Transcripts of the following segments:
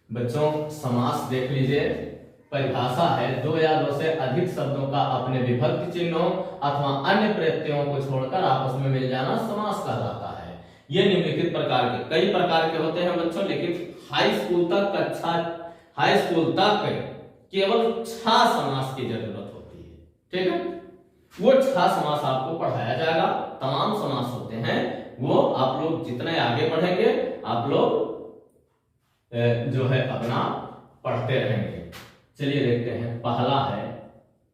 बच्चों समास देख लीजिए, परिभाषा है दो या दो से अधिक शब्दों का अपने विभक्ति चिन्हों अथवा अन्य प्रत्ययों को छोड़कर आपस में मिल जाना समास कहलाता है। ये निम्नलिखित प्रकार के कई प्रकार के होते हैं बच्चों, लेकिन हाई स्कूल तक केवल 6 समास की जरूरत होती है। ठीक है, वो 6 समास आपको पढ़ाया जाएगा। तमाम समास होते हैं वो आप लोग जितने आगे बढ़ेंगे आप लोग जो है अपना पढ़ते रहेंगे। चलिए देखते हैं, पहला है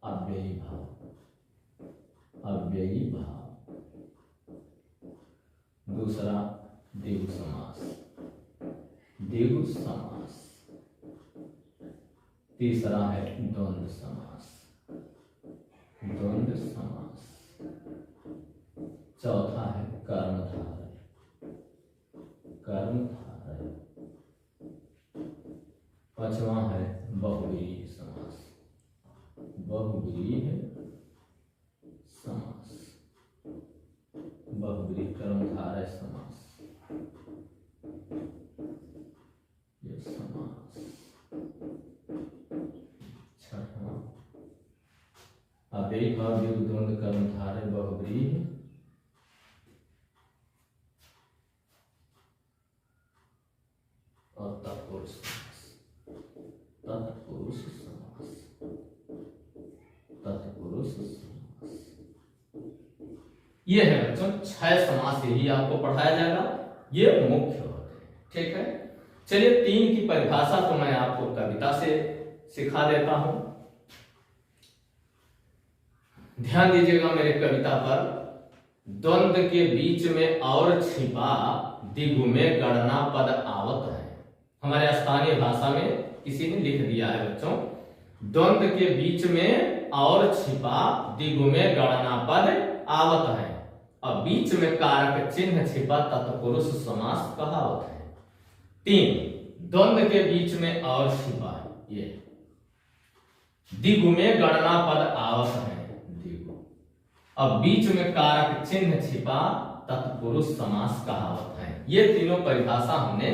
अव्ययी भाव, अव्ययी भाव। दूसरा द्विगु समास, द्विगु समास। तीसरा है द्वंद्व समास, द्वंद्व समास। चौथा है कर्मधारय, कर्मधारय। पांचवा है बहुव्रीहि समास, बहुव्रीहि समास, बहुव्रीहि कर्मधारय समास, ये समास। छठवां अव्ययी भाव द्विगु द्वंद्व कर्मधारय बहुव्रीहि और तत्पुरुष समास, तत्पुरुष समास, तत्पुरुष समास। ये है बच्चों 6 समास, यही आपको पढ़ाया जाएगा, ये मुख्य होते हैं। ठीक है, चलिए 3 की परिभाषा तो मैं आपको कविता से सिखा देता हूं। ध्यान दीजिएगा मेरे कविता पर। द्वंद्व के बीच में और छिपा दिगु में गणना पद आवत है। हमारे स्थानीय भाषा में किसी ने लिख दिया है बच्चों, द्वंद्व के बीच में और छिपा दिगु में गणना पद आवत है, और बीच में कारक चिन्ह छिपा तत्पुरुष समास कहावत है। 3 द्वंद्व के बीच में और छिपा, ये दिगु में गणना पद आवत है, दिगु, और बीच में कारक चिन्ह छिपा तत्पुरुष समास कहावत है। ये तीनों परिभाषा हमने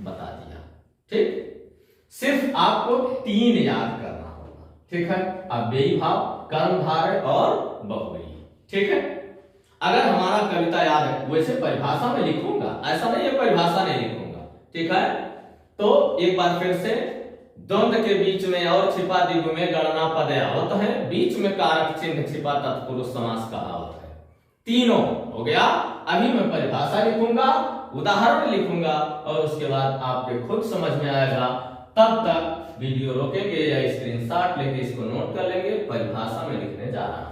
बता दिया। ठीक, सिर्फ आपको 3 याद करना होगा। ठीक है, अव्ययी भाव, कर्मधारय और बहुव्रीहि। ठीक है, अगर हमारा कविता याद है, वैसे परिभाषा में लिखूंगा, ऐसा नहीं है परिभाषा नहीं लिखूंगा। ठीक है, तो एक बार फिर से, द्वंद्व के बीच में और छिपा दिगु में गणना पद आवत है, बीच में कारक चिन्ह छिपा तत्पुरुष समास कहावत है। तीनों हो गया। अभी मैं परिभाषा लिखूंगा, उदाहरण लिखूंगा, और उसके बाद आपके खुद समझ में आएगा। तब तक वीडियो रोकेंगे या स्क्रीनशॉट लेके इसको नोट कर लेंगे। परिभाषा में लिखने जा रहा हूं।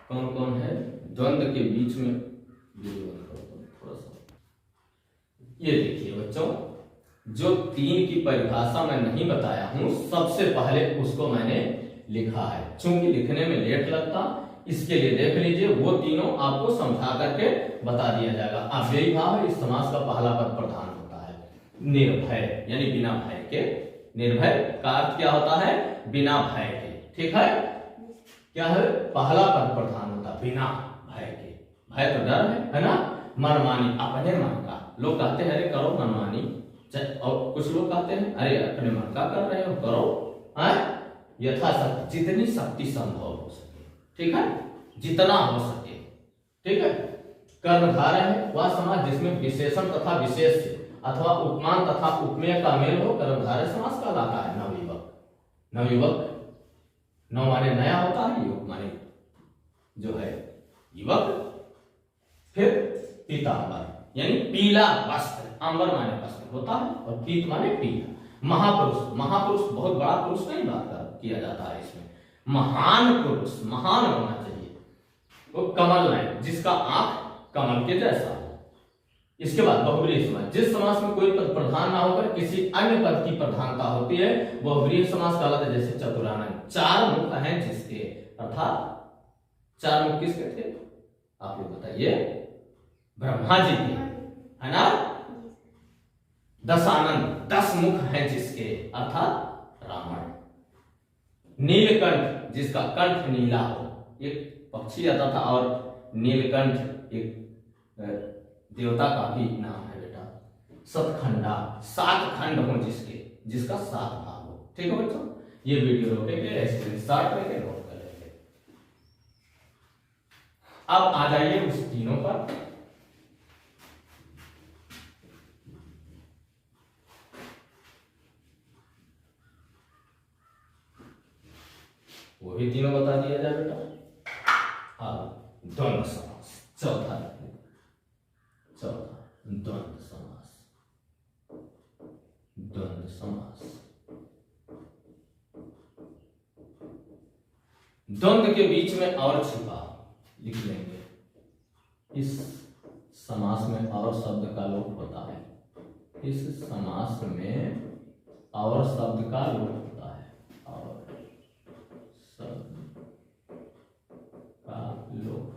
कौन कौन है द्वंद्व के बीच में, थोड़ा सा ये देखिए बच्चों, जो 3 की परिभाषा मैं नहीं बताया हूं, सबसे पहले उसको मैंने लिखा है। चूंकि लिखने में लेट लगता, इसके लिए देख लीजिए, वो तीनों आपको समझा करके बता दिया जाएगा। अव्ययी भाव है, इस समास का पहला पद प्रधान होता है। निर्भय यानी बिना भय के, निर्भय का अर्थ क्या होता है, बिना भय के। ठीक है, क्या है, पहला पद प्रधान होता है बिना भय के। भय तो डर है ना। मनमानी, अपने मन का, लोग कहते हैं अरे करो मनमानी, और कुछ लोग कहते हैं अरे अपने मन का कर रहे हो, करो यथाशक्ति, जितनी शक्ति संभव हो सके। ठीक है, जितना हो सके। ठीक है, कर्मधारय है वह समास जिसमें विशेषण तथा विशेष अथवा उपमान तथा उपमेय का मेल हो, कर्मधारय समास कहलाता है। नवयुवक, नवयुवक, नव माने नया होता है, युवक माने जो है युवक। फिर पीतांबर यानी पीला वस्त्र, अंबर माने वस्त्र होता है, और पीत माने पीला। महापुरुष, महापुरुष बहुत बड़ा पुरुष नहीं बात किया जाता है इसमें, महान पुरुष, महान होना चाहिए। वो कमल नहीं, जिसका आंख कमल के जैसा हो। इसके बाद बहुव्रीहि समास, जिस समास में कोई पद प्रधान ना होकर किसी अन्य पद की प्रधानता होती है, बहुव्रीहि समास कहलाता है। जैसे चतुरानन, 4 मुख हैं जिसके, अर्थात 4 मुख किसके थे आप लोग बताइए, ब्रह्मा जी के, है ना। दशानन 10 मुख हैं जिसके, अर्थात रावण। नीलकंठ जिसका कंठ नीला हो, एक पक्षी आता था, और नीलकंठ एक देवता का भी नाम है बेटा। सतखंडा 7 खंड हो जिसके, जिसका 7 भाग हो। ठीक है बच्चों, ये वीडियो रोकेंगे, स्क्रीनशॉट लेके नोट कर लेंगे। अब आ जाइए उस तीनों पर। वो भी तीनों बता दिया जाए बेटा। अब द्वंद्व समास, चौथा द्वंद्व समास। द्वंद्व समास, द्वंद्व के बीच में और छिपा लिख लेंगे। इस समास में और शब्द का लोप होता है। इस समास में और शब्द का लोप होता है, और शब्द का लोप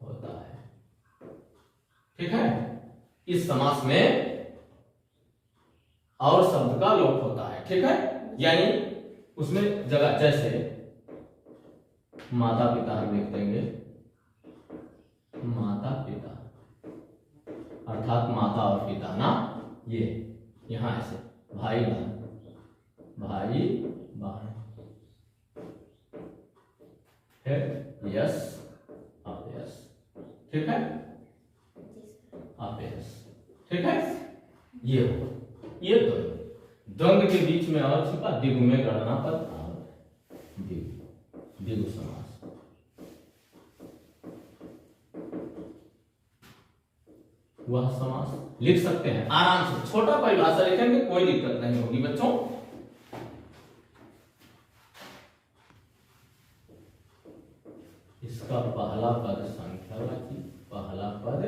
होता है। ठीक है, इस समास में और शब्द का लोप होता है। ठीक है, यानी उसमें जगह, जैसे माता पिता हम लिख देंगे, माता पिता, अर्थात माता और पिता ना, ये यहां ऐसे भाई बहन, फिर यस अपयस। ठीक है, अपयस। ठीक है, ये हो, ये द्वंद्व के बीच में और छिपा दिगु में गणना पद, दिगु समास। वह समास लिख सकते हैं आराम से, छोटा परिभाषा लिखेंगे, कोई दिक्कत नहीं होगी बच्चों। इसका पहला पद संख्यावाची, पहला पद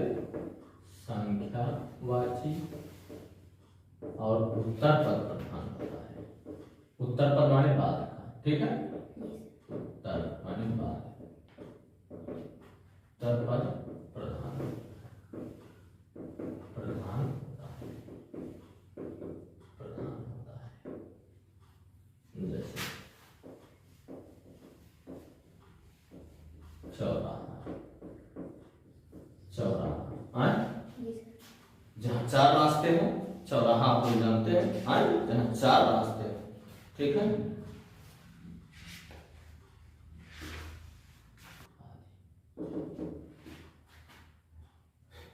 संख्यावाची, और उत्तर पद प्रधान होता है। उत्तर पद माने बाद का। ठीक है, उत्तर माने बाद, उत्तर पद प्रधान होता है, प्रधान होता है। जैसे चौराहा, जहां 4 रास्ते हो, चौराहा आप लोग जानते हैं, जहां 4 रास्ते हो। ठीक है,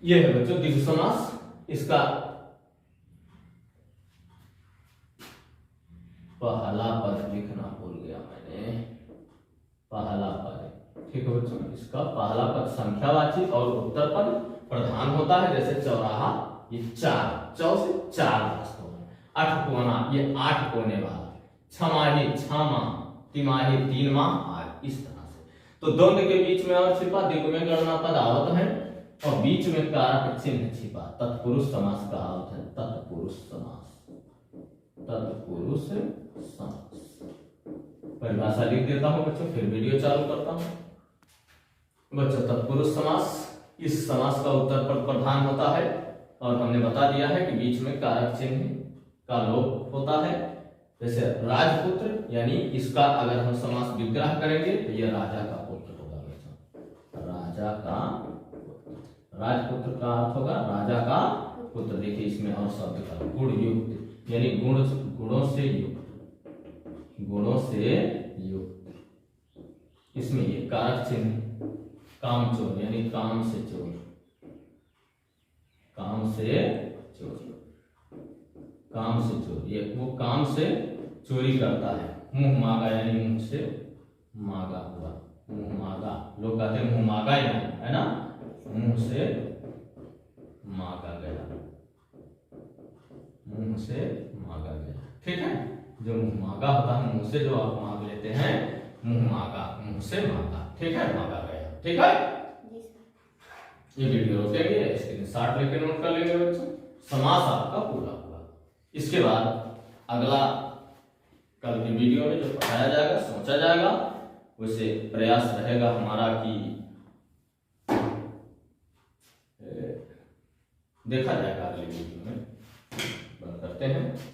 यह है बच्चों द्विगु समास। इसका पहला पद लिखना भूल गया मैंने, पहला पद। ठीक है बच्चों, इसका पहला पद संख्यावाची और उत्तर पद प्रधान होता है। जैसे चौराहा, ये 4, चौ से 4 रास्तों में। 8 कोना, ये 8 कोने वाला। छमाही, 6 माह, तिमाही, 3 माह, 8, इस तरह से। तो द्वंद्व के बीच में और छिपा दिगु में गणना पद आवत है, और बीच में कारक चिन्ह छिपा तत्पुरुष समास का आवत है। तत्पुरुष समास, तत्पुरुष समास। परिभाषा लिख देता हूं बच्चों, फिर वीडियो चालू करता हूं। बच्चों तत्पुरुष समास, इस समास का उत्तर पद प्रधान होता है, और हमने बता दिया है कि बीच में कारक चिन्ह का लोप होता है। जैसे राजपुत्र, यानी इसका अगर हम समास विग्रह करेंगे तो यह राजा का पुत्र होगा बच्चों, राजा का, राजपुत्र का अर्थ होगा राजा का पुत्र। देखिए इसमें और शब्द का गुण युक्त, यानी गुणों से युक्त, गुणों से युक्त। इसमें ये कारक चिन्ह कामचोर, यानी काम से चोर, काम से चोर, काम से चोर, ये वो काम से चोरी करता है। मुंह मांगा, यानी मुंह से मांगा हुआ, मुंह मांगा, लोग कहते हैं मुंह मांगा है ना, मुंह से मांगा गया, मुंह से मांगा गया। ठीक है, जो मुंह मांगा होता है, मुंह से जो आप मांग लेते हैं, मुंह मांगा, मुंह से मांगा। ठीक है, मांगा गया। ठीक है, ये वीडियो रोकेंगे, स्क्रीनशॉट लेके नोट कर लेंगे बच्चों। समास आपका पूरा हुआ। इसके बाद अगला कल की वीडियो में जो पढ़ाया जाएगा, सोचा जाएगा, वैसे प्रयास रहेगा हमारा कि देखा जाएगा अगले वीडियो में। बात करते हैं।